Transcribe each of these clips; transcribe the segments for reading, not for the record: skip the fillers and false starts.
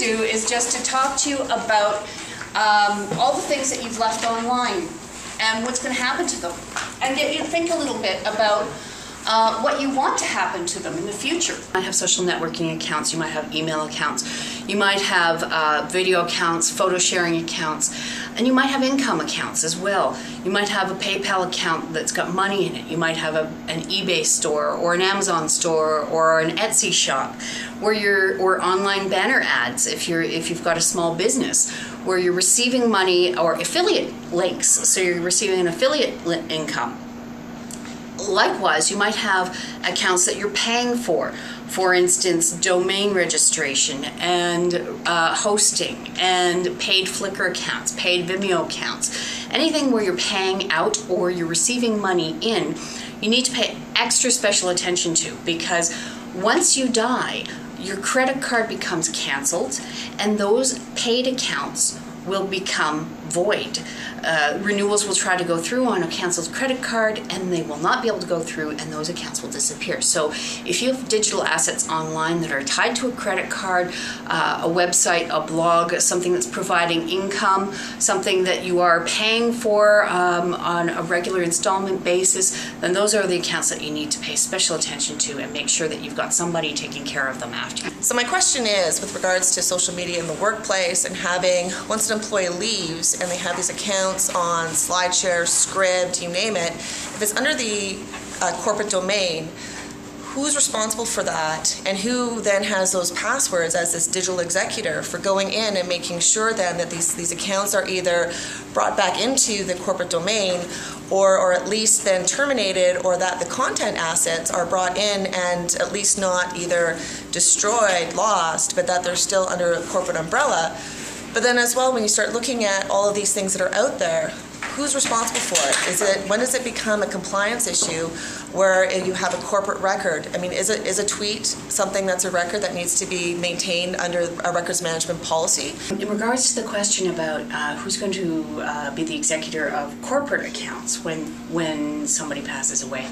do is just to talk to you about all the things that you've left online and what's going to happen to them, and get you to think a little bit about what you want to happen to them in the future. You might have social networking accounts, you might have email accounts, you might have video accounts, photo sharing accounts, and you might have income accounts as well. You might have a PayPal account that's got money in it. You might have an eBay store or an Amazon store or an Etsy shop, or online banner ads if you've got a small business, where you're receiving money, or affiliate links, so you're receiving an affiliate income. Likewise, you might have accounts that you're paying for instance, domain registration and hosting and paid Flickr accounts, paid Vimeo accounts. Anything where you're paying out or you're receiving money in, you need to pay extra special attention to, because once you die, your credit card becomes canceled and those paid accounts will become void. Renewals will try to go through on a canceled credit card and they will not be able to go through, and those accounts will disappear. So if you have digital assets online that are tied to a credit card, a website, a blog, something that's providing income, something that you are paying for on a regular installment basis, then those are the accounts that you need to pay special attention to and make sure that you've got somebody taking care of them after you. So my question is, with regards to social media in the workplace and having, once an employee leaves and they have these accounts on SlideShare, Scribd, you name it, if it's under the corporate domain, who's responsible for that, and who then has those passwords as this digital executor for going in and making sure then that these accounts are either brought back into the corporate domain or at least then terminated, or that the content assets are brought in and at least not either destroyed, lost, but that they're still under a corporate umbrella. But then as well, when you start looking at all of these things that are out there, who's responsible for it? When does it become a compliance issue where you have a corporate record? I mean, is a tweet something that's a record that needs to be maintained under a records management policy? In regards to the question about who's going to be the executor of corporate accounts when somebody passes away,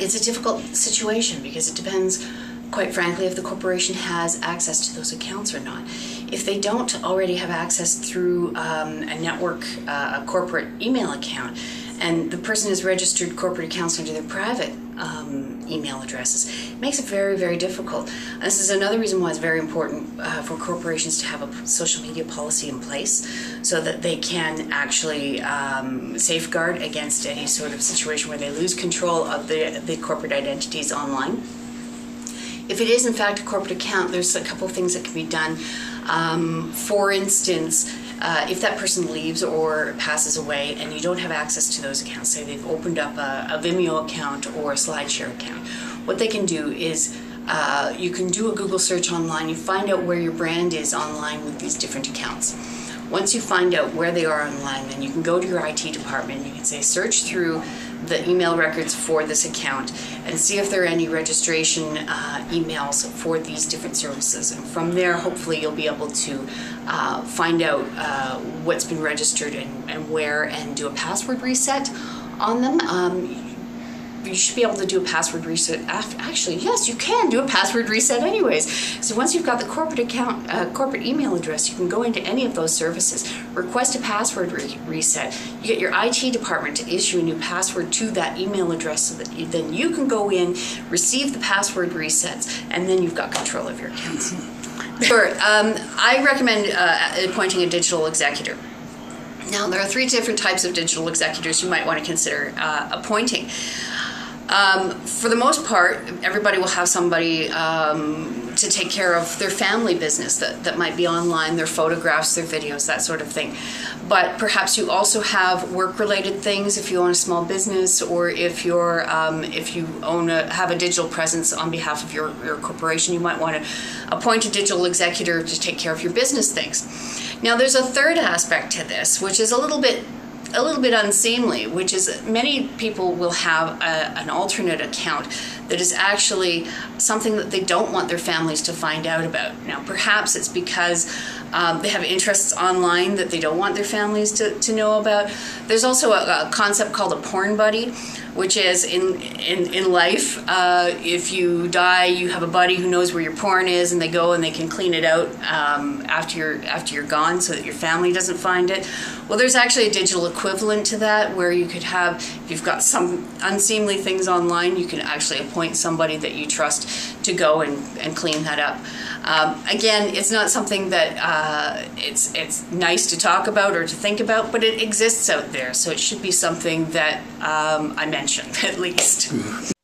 it's a difficult situation because it depends, quite frankly, if the corporation has access to those accounts or not. If they don't already have access through a network, a corporate email account, and the person has registered corporate accounts under their private email addresses, it makes it very, very difficult. And this is another reason why it's very important for corporations to have a social media policy in place so that they can actually safeguard against any sort of situation where they lose control of the corporate identities online. If it is in fact a corporate account, there's a couple of things that can be done. For instance, if that person leaves or passes away and you don't have access to those accounts, say they've opened up a Vimeo account or a SlideShare account, what they can do is you can do a Google search online, you find out where your brand is online with these different accounts. Once you find out where they are online, then you can go to your IT department and you can say search through the email records for this account and see if there are any registration emails for these different services. And from there, hopefully you'll be able to find out what's been registered and where, and do a password reset on them. You should be able to do a password reset. Actually, yes, you can do a password reset anyways. So once you've got the corporate account, corporate email address, you can go into any of those services, request a password reset. You get your IT department to issue a new password to that email address so that then you can go in, receive the password resets, and then you've got control of your accounts. Sure, I recommend appointing a digital executor. Now, there are 3 different types of digital executors you might want to consider appointing. For the most part, everybody will have somebody to take care of their family business that might be online, their photographs, their videos, that sort of thing. But perhaps you also have work-related things if you own a small business, or if you're if you have a digital presence on behalf of your corporation, you might want to appoint a digital executor to take care of your business things. Now, there's a third aspect to this, which is a little bit unseemly, which is many people will have an alternate account that is actually something that they don't want their families to find out about. Now, perhaps it's because They have interests online that they don't want their families to know about. There's also a concept called a porn buddy, which is in life, if you die, you have a buddy who knows where your porn is, and they go and they can clean it out after you're gone, so that your family doesn't find it. Well, there's actually a digital equivalent to that, where you could have, if you've got some unseemly things online, you can actually appoint somebody that you trust to go and clean that up. Again, it's not something that it's nice to talk about or to think about, but it exists out there, so it should be something that I mention at least.